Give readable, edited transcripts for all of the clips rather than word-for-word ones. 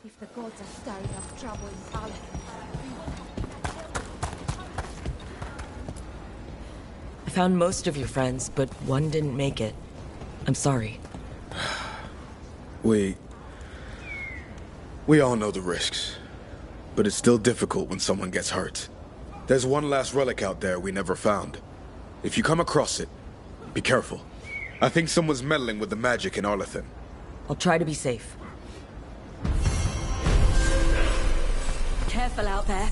If the gods are stirring up trouble in Palestine, I found most of your friends, but one didn't make it. I'm sorry. We all know the risks, but it's still difficult when someone gets hurt. There's one last relic out there we never found. If you come across it, be careful. I think someone's meddling with the magic in Arlathan. I'll try to be safe. Careful out there.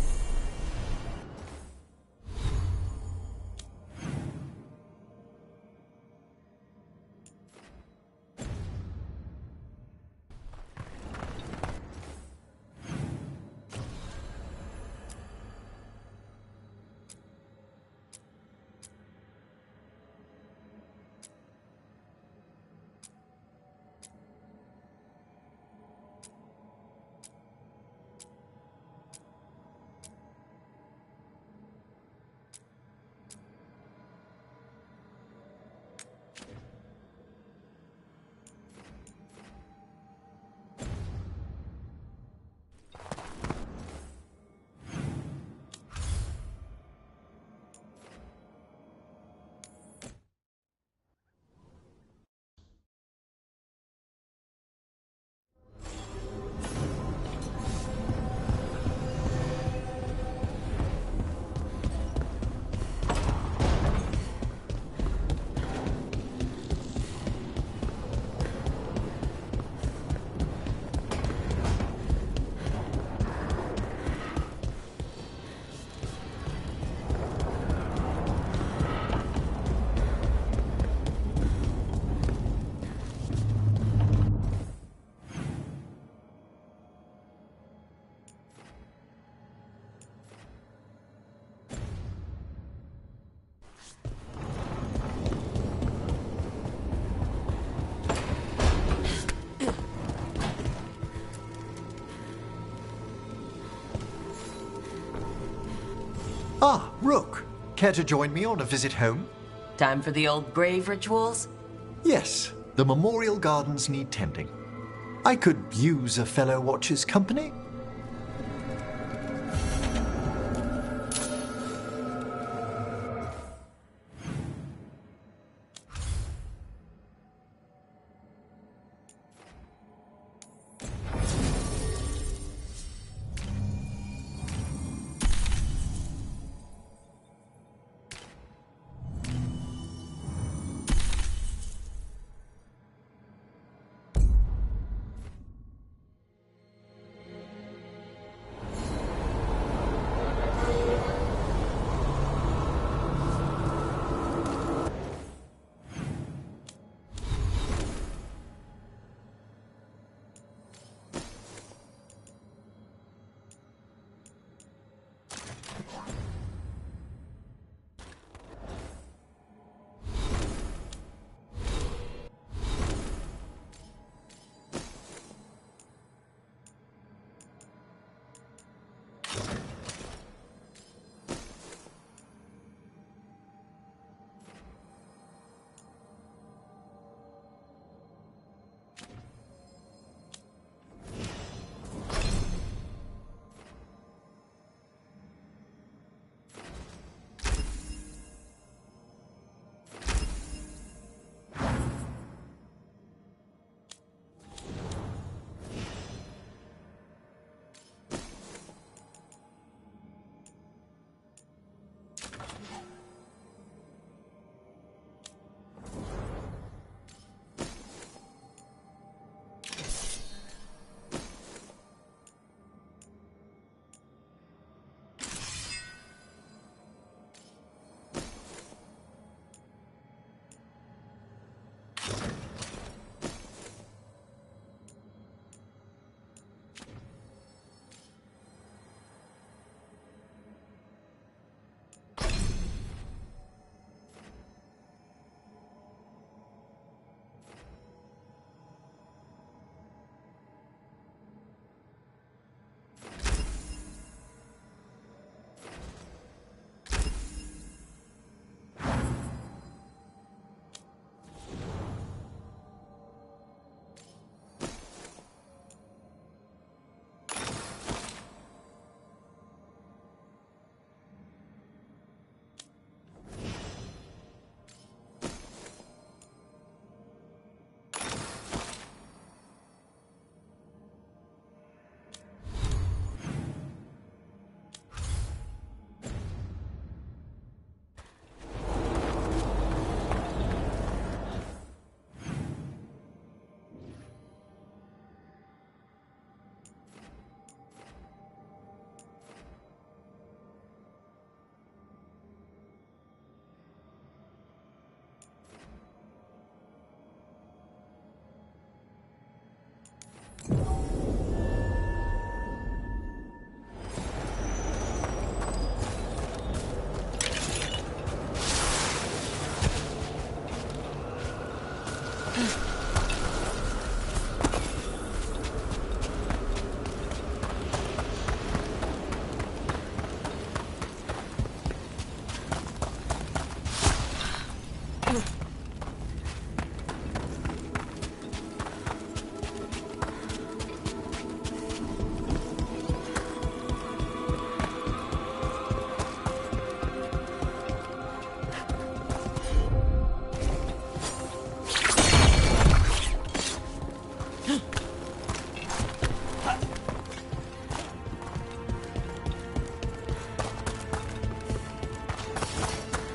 Ah, Rook. Care to join me on a visit home? Time for the old grave rituals? Yes, the memorial gardens need tending. I could use a fellow watcher's company.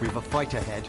we've a fight ahead.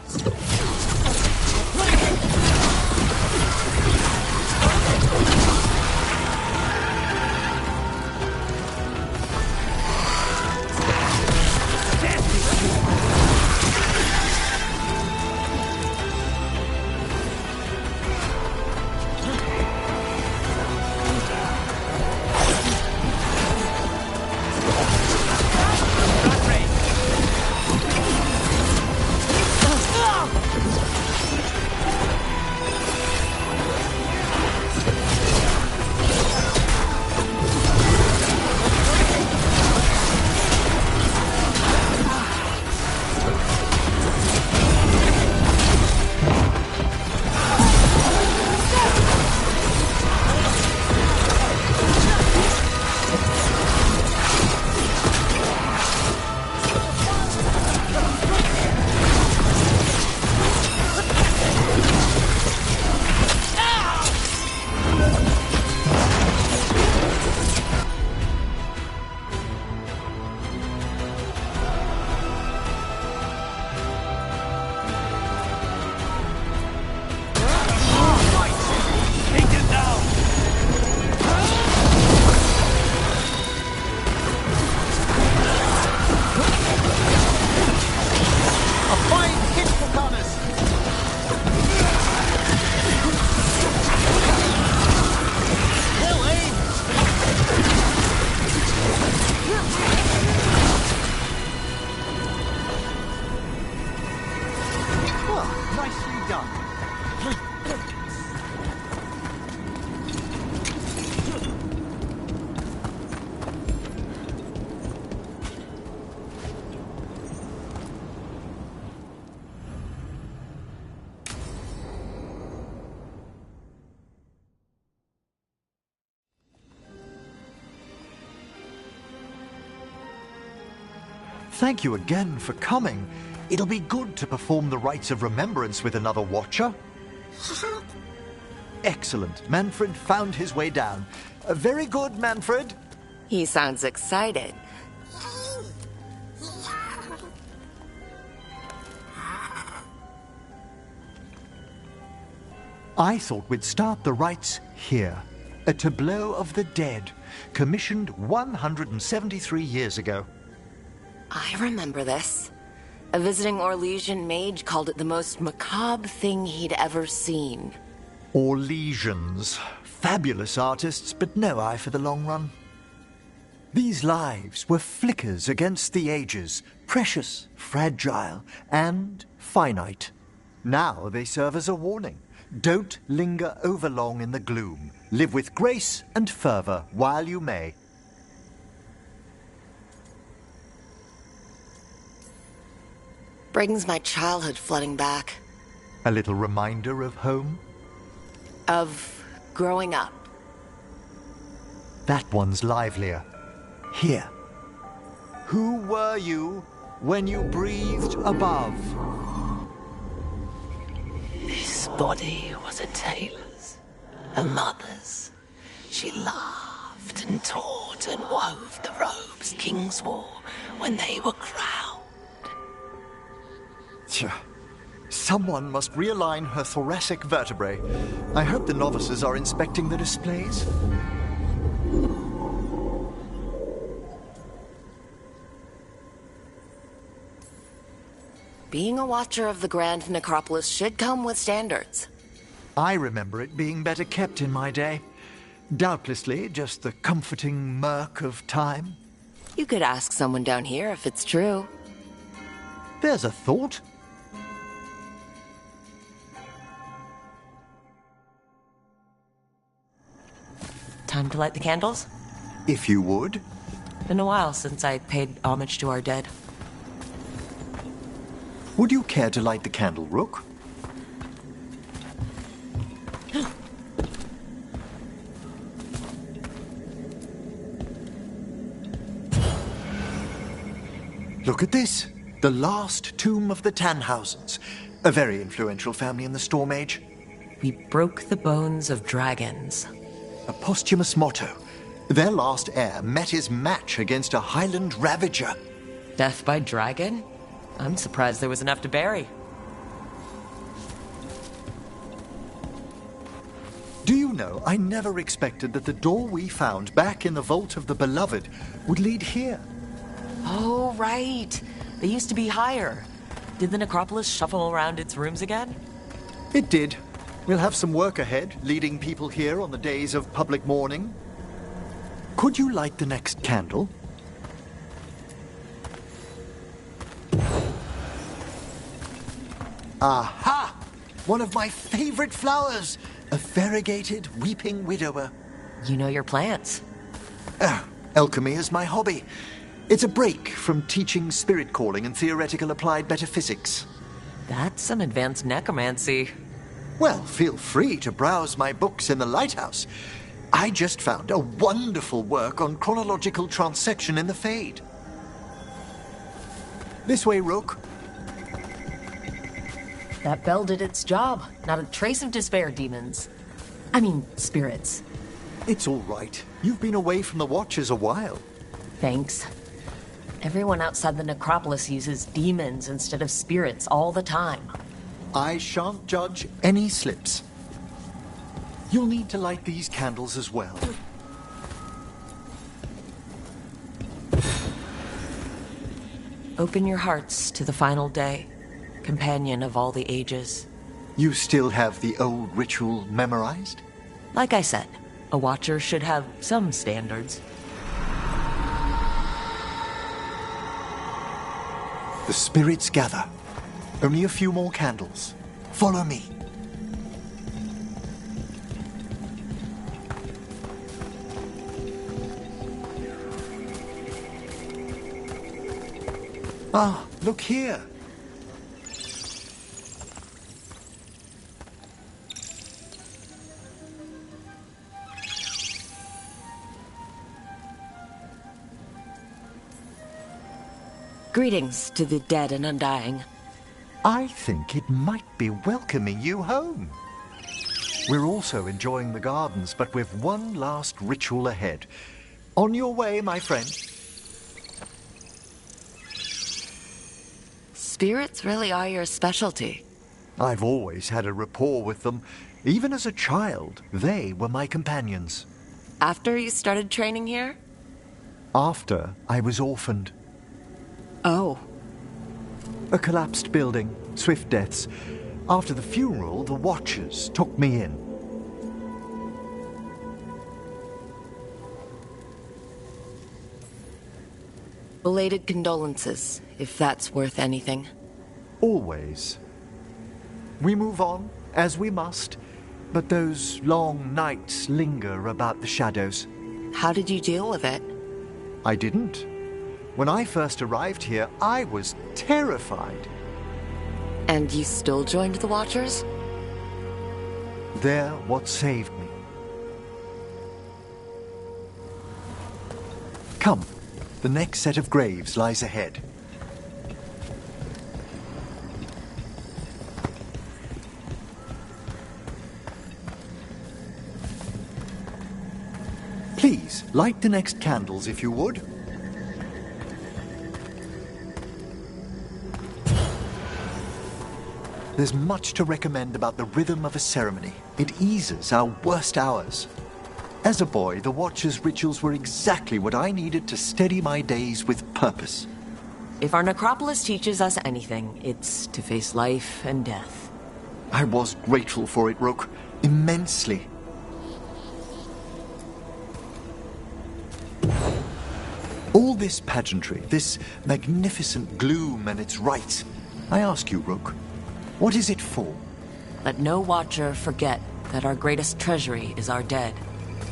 Thank you again for coming. It'll be good to perform the rites of remembrance with another Watcher. Excellent. Manfred found his way down. Very good, Manfred. He sounds excited. I thought we'd start the rites here. A tableau of the dead, commissioned 173 years ago. I remember this. A visiting Orlesian mage called it the most macabre thing he'd ever seen. Orlesians. Fabulous artists, but no eye for the long run. These lives were flickers against the ages, precious, fragile, and finite. Now they serve as a warning. Don't linger overlong in the gloom. Live with grace and fervor while you may. Brings my childhood flooding back. A little reminder of home? Of growing up. That one's livelier. Here. Who were you when you breathed above? This body was a tailor's, a mother's. She laughed and taught and wove the robes kings wore when they were crowned. Someone must realign her thoracic vertebrae. I hope the novices are inspecting the displays. Being a watcher of the Grand Necropolis should come with standards. I remember it being better kept in my day. Doubtlessly just the comforting murk of time. You could ask someone down here if it's true. There's a thought. Time to light the candles? If you would. Been a while since I paid homage to our dead. Would you care to light the candle, Rook? Look at this. The last tomb of the Tannhausens. A very influential family in the Storm Age. We broke the bones of dragons. A posthumous motto. Their last heir met his match against a Highland Ravager. Death by dragon? I'm surprised there was enough to bury. Do you know, I never expected that the door we found back in the Vault of the Beloved would lead here. Oh, right. They used to be higher. Did the necropolis shuffle around its rooms again? It did. We'll have some work ahead, leading people here on the days of public mourning. Could you light the next candle? Aha! One of my favorite flowers! A variegated weeping widower. You know your plants. Alchemy is my hobby. It's a break from teaching spirit calling and theoretical applied metaphysics. That's some advanced necromancy. Well, feel free to browse my books in the lighthouse. I just found a wonderful work on chronological transection in the Fade. This way, Rook. That bell did its job. Not a trace of despair, demons. I mean, spirits. It's all right. You've been away from the Watchers a while. Thanks. Everyone outside the necropolis uses demons instead of spirits all the time. I shan't judge any slips. You'll need to light these candles as well. Open your hearts to the final day, companion of all the ages. You still have the old ritual memorized? Like I said, a watcher should have some standards. The spirits gather. Only a few more candles. Follow me. Ah, look here. Greetings to the dead and undying. I think it might be welcoming you home. We're also enjoying the gardens, but with one last ritual ahead. On your way, my friend. Spirits really are your specialty. I've always had a rapport with them. Even as a child, they were my companions. After you started training here? After I was orphaned. Oh. A collapsed building, swift deaths. After the funeral, the Watchers took me in. Belated condolences, if that's worth anything. Always. We move on, as we must, but those long nights linger about the shadows. How did you deal with it? I didn't. When I first arrived here, I was terrified. And you still joined the Watchers? They're what saved me. Come, the next set of graves lies ahead. Please, light the next candles if you would. There's much to recommend about the rhythm of a ceremony. It eases our worst hours. As a boy, the Watcher's rituals were exactly what I needed to steady my days with purpose. If our necropolis teaches us anything, it's to face life and death. I was grateful for it, Rook. Immensely. All this pageantry, this magnificent gloom and its rites. I ask you, Rook, what is it for? Let no Watcher forget that our greatest treasury is our dead.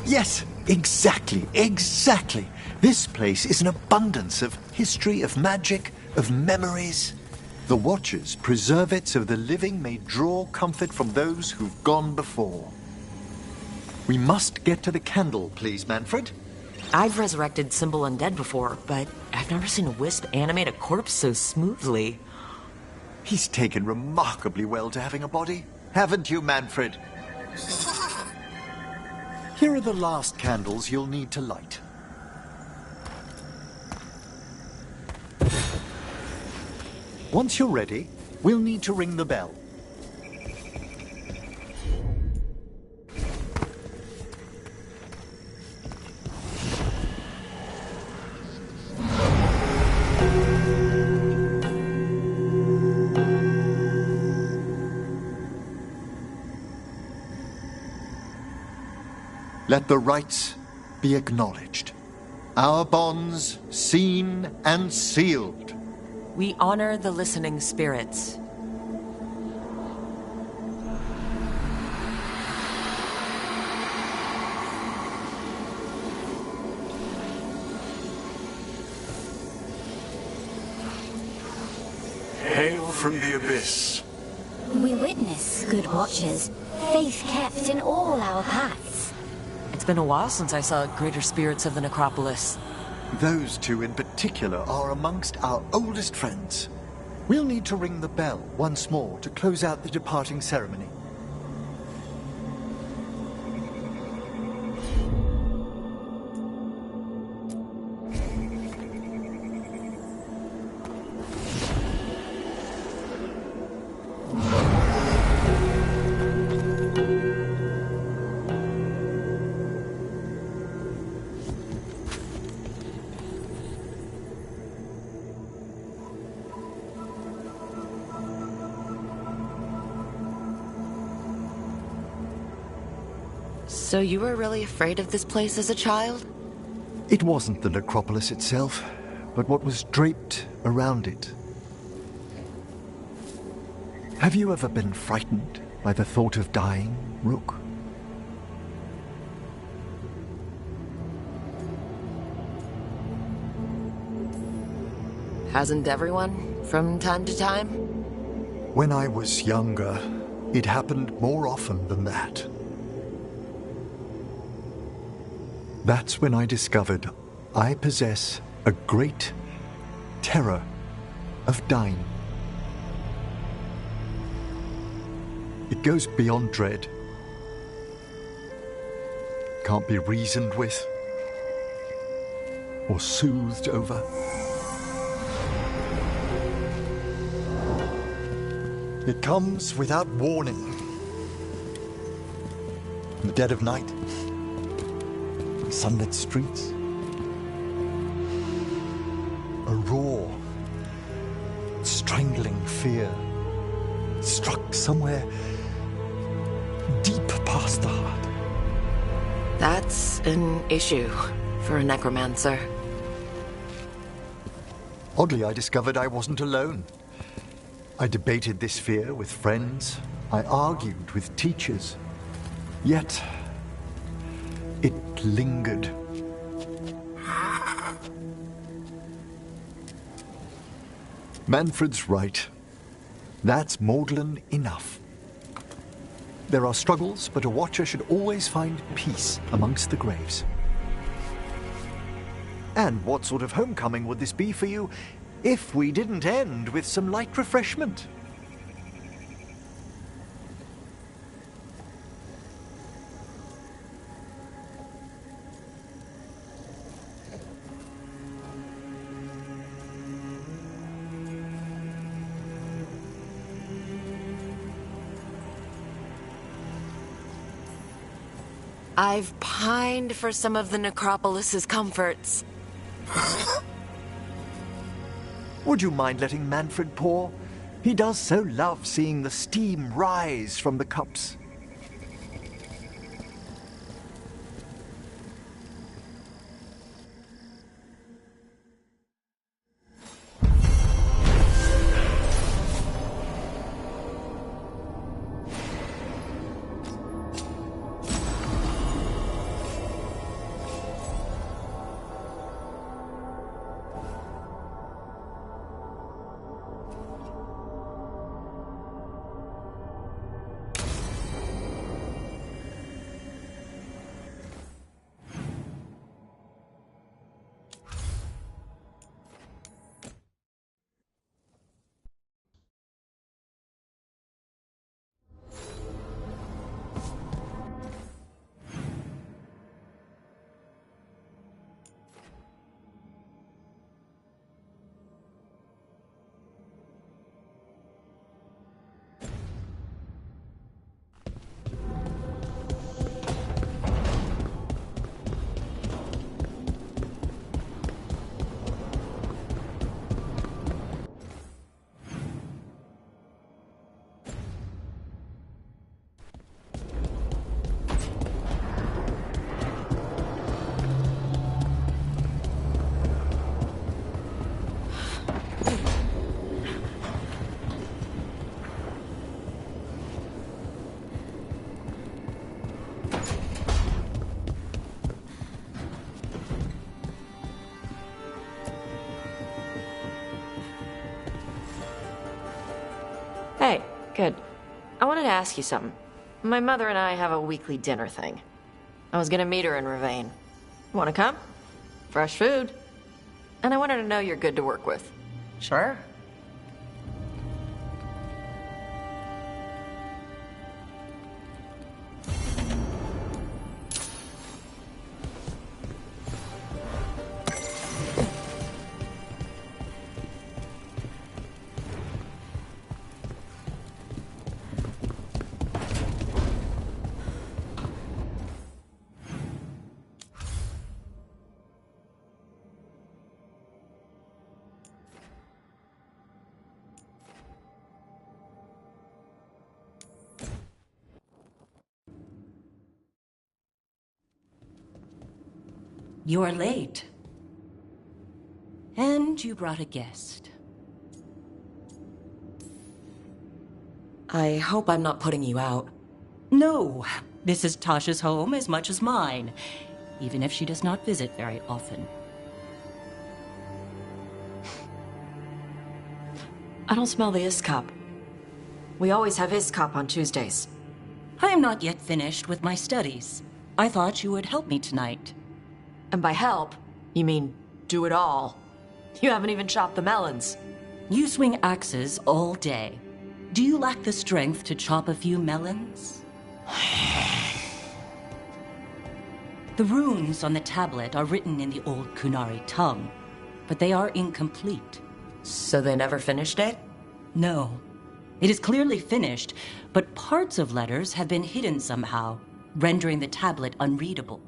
Yes, exactly, exactly. This place is an abundance of history, of magic, of memories. The Watchers preserve it so the living may draw comfort from those who've gone before. We must get to the candle, please, Manfred. I've resurrected simple undead before, but I've never seen a wisp animate a corpse so smoothly. He's taken remarkably well to having a body, haven't you, Manfred? Here are the last candles you'll need to light. Once you're ready, we'll need to ring the bell. Let the rites be acknowledged. Our bonds seen and sealed. We honor the listening spirits. Hail from the abyss. We witness, good watchers, faith kept in all our paths. It's been a while since I saw greater spirits of the necropolis. Those two in particular are amongst our oldest friends. We'll need to ring the bell once more to close out the departing ceremony. So you were really afraid of this place as a child? It wasn't the necropolis itself, but what was draped around it. Have you ever been frightened by the thought of dying, Rook? Hasn't everyone, from time to time? When I was younger, it happened more often than that. That's when I discovered I possess a great terror of dying. It goes beyond dread. Can't be reasoned with or soothed over. It comes without warning. In the dead of night, sunlit streets, a raw, strangling fear struck somewhere deep past the heart. That's an issue for a necromancer. Oddly, I discovered I wasn't alone. I debated this fear with friends. I argued with teachers. Yet, it lingered. Manfred's right. That's maudlin enough. There are struggles, but a watcher should always find peace amongst the graves. And what sort of homecoming would this be for you if we didn't end with some light refreshment? I've pined for some of the necropolis's comforts. Would you mind letting Manfred pour? He does so love seeing the steam rise from the cups. Good. I wanted to ask you something. My mother and I have a weekly dinner thing. I was gonna meet her in Ravane. Wanna come? Fresh food. And I want her to know you're good to work with. Sure. You're late. And you brought a guest. I hope I'm not putting you out. No, this is Tasha's home as much as mine, even if she does not visit very often. I don't smell the Iskop. We always have Iskop on Tuesdays. I am not yet finished with my studies. I thought you would help me tonight. And by help, you mean do it all. You haven't even chopped the melons. You swing axes all day. Do you lack the strength to chop a few melons? The runes on the tablet are written in the old Kunari tongue, but they are incomplete. So they never finished it? No. It is clearly finished, but parts of letters have been hidden somehow, rendering the tablet unreadable.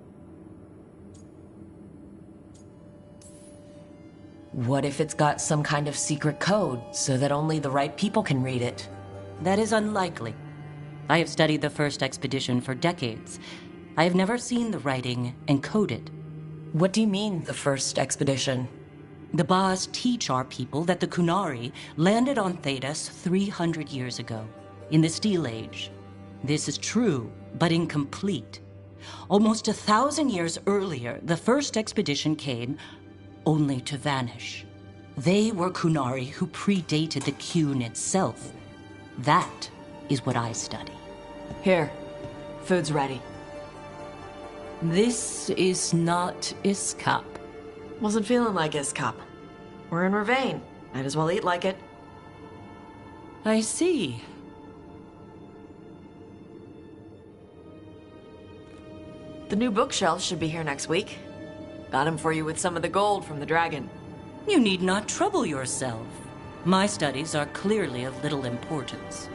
What if it's got some kind of secret code so that only the right people can read it? That is unlikely. I have studied the first expedition for decades. I have never seen the writing encoded. What do you mean, the first expedition? The Baas teach our people that the Kunari landed on Thedas 300 years ago, in the Steel Age. This is true, but incomplete. Almost 1,000 years earlier, the first expedition came only to vanish. They were Kunari who predated the Qun itself. That is what I study. Here, food's ready. This is not Iskop. Wasn't feeling like Iskop. We're in Ravane. Might as well eat like it. I see. The new bookshelves should be here next week. Got him for you with some of the gold from the dragon. You need not trouble yourself. My studies are clearly of little importance.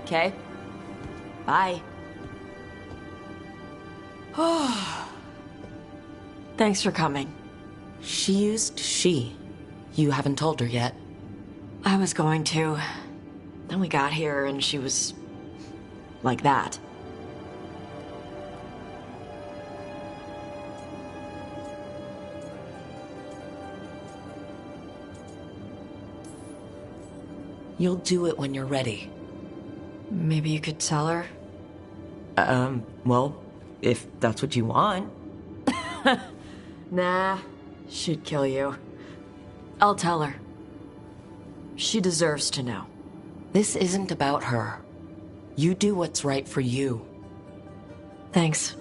Okay. Bye. Thanks for coming. She used she. You haven't told her yet. I was going to. Then we got here and she was like that. You'll do it when you're ready. Maybe you could tell her? Well, if that's what you want. Nah, she'd kill you. I'll tell her. She deserves to know. This isn't about her. You do what's right for you. Thanks.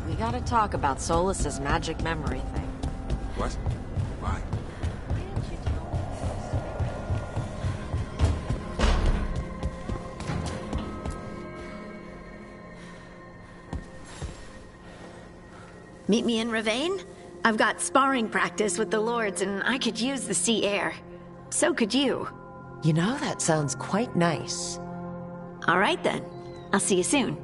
We gotta talk about Solas's magic memory thing. What? Why? Meet me in Ravane? I've got sparring practice with the lords and I could use the sea air. So could you. You know, that sounds quite nice. All right then. I'll see you soon.